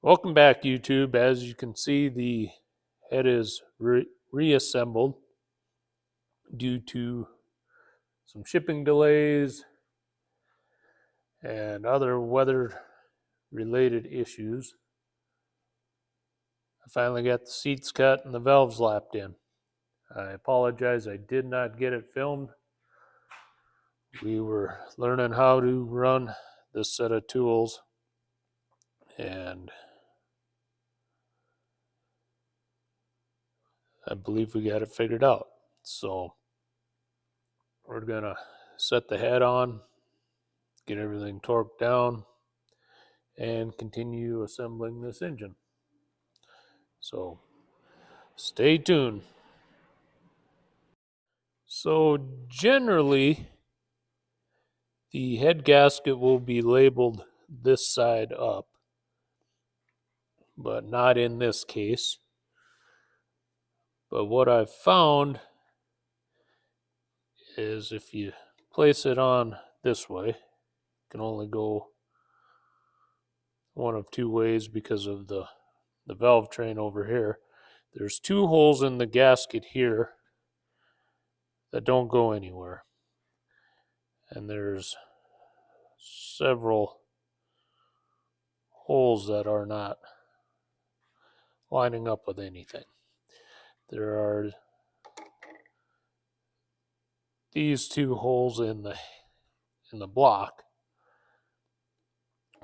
Welcome back, YouTube. As you can see, the head is reassembled due to some shipping delays and other weather-related issues. I finally got the seats cut and the valves lapped in. I apologize, I did not get it filmed. We were learning how to run this set of tools, and I believe we got it figured out. So we're gonna set the head on, get everything torqued down, and continue assembling this engine. So stay tuned. So generally, the head gasket will be labeled this side up, but not in this case. But what I've found is if you place it on this way, it can only go one of two ways because of the valve train over here. There's two holes in the gasket here that don't go anywhere. And there's several holes that are not lining up with anything. There are these two holes in the block.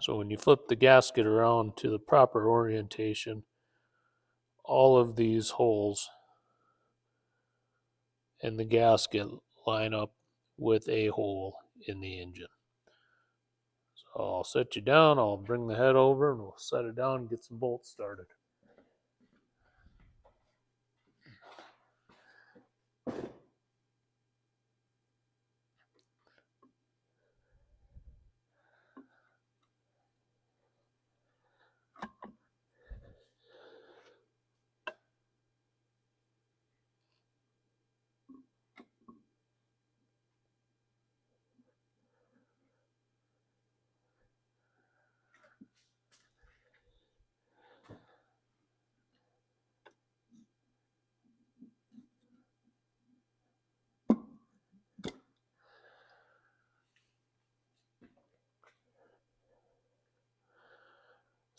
So when you flip the gasket around to the proper orientation, all of these holes in the gasket line up with a hole in the engine. So I'll set you down, I'll bring the head over, and we'll set it down and get some bolts started.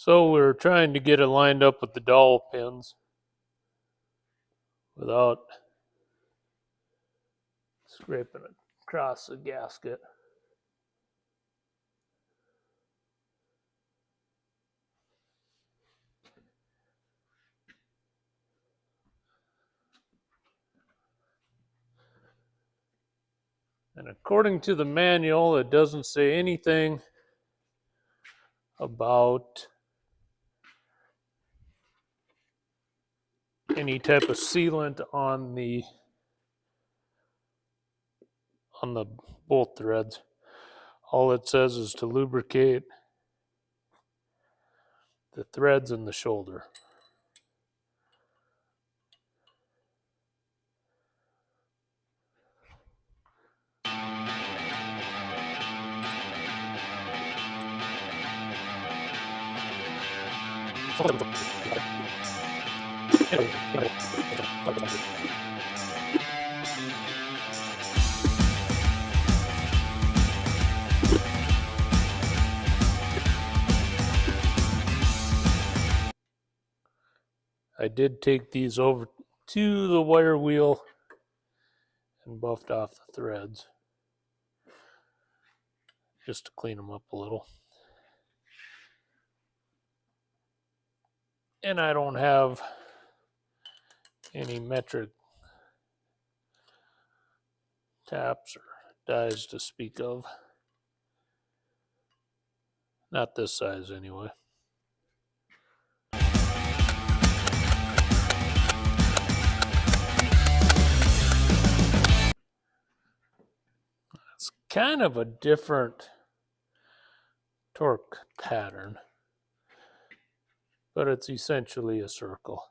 So we're trying to get it lined up with the dowel pins without scraping across the gasket. And according to the manual, it doesn't say anything about any type of sealant on the bolt threads. All it says is to lubricate the threads in the shoulder. I did take these over to the wire wheel and buffed off the threads just to clean them up a little. And I don't have any metric taps or dies to speak of. Not this size anyway. It's kind of a different torque pattern, but it's essentially a circle.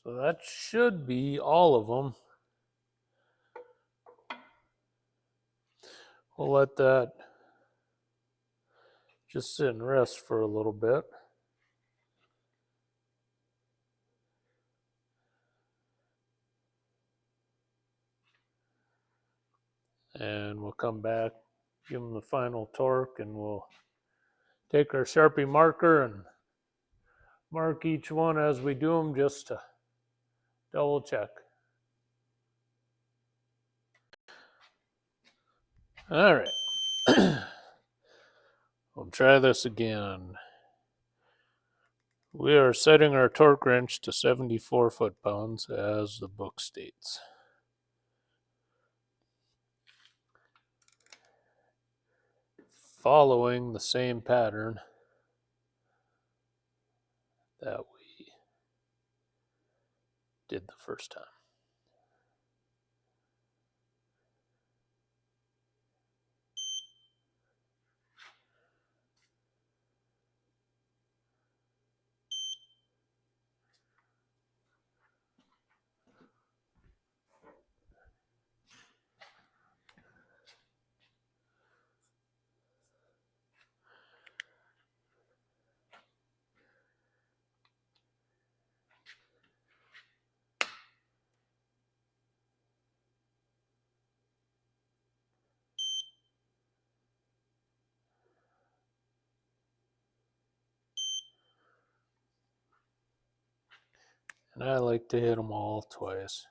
So that should be all of them. We'll let that just sit and rest for a little bit. And we'll come back, give them the final torque, and we'll take our Sharpie marker and mark each one as we do them just to double check. All right. We'll try this again. We are setting our torque wrench to 74 foot-pounds as the book states. Following the same pattern that we did the first time. And I like to hit them all twice.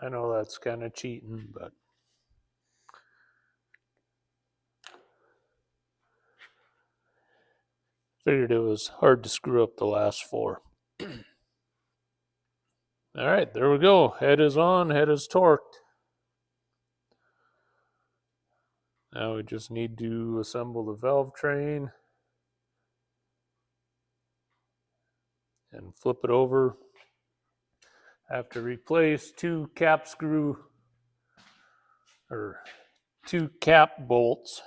I know that's kind of cheating, but figured it was hard to screw up the last four. All right, there we go. Head is on, head is torqued. Now we just need to assemble the valve train and flip it over. I have to replace two cap bolts.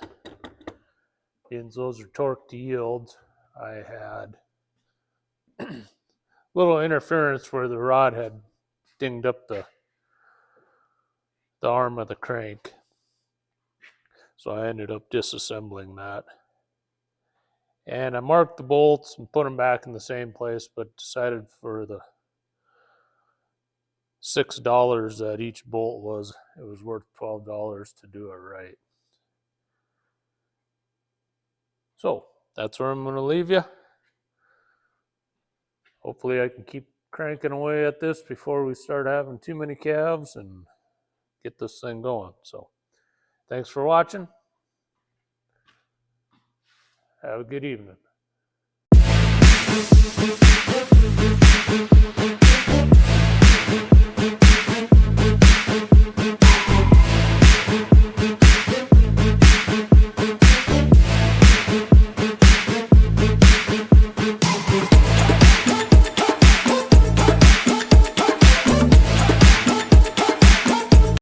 Since those are torqued to yield, I had little interference where the rod had dinged up the arm of the crank. So I ended up disassembling that. And I marked the bolts and put them back in the same place, but decided for the $6 that each bolt was, it was worth $12 to do it right. So that's where I'm going to leave you. Hopefully I can keep cranking away at this before we start having too many calves and get this thing going. So thanks for watching. Have a good evening.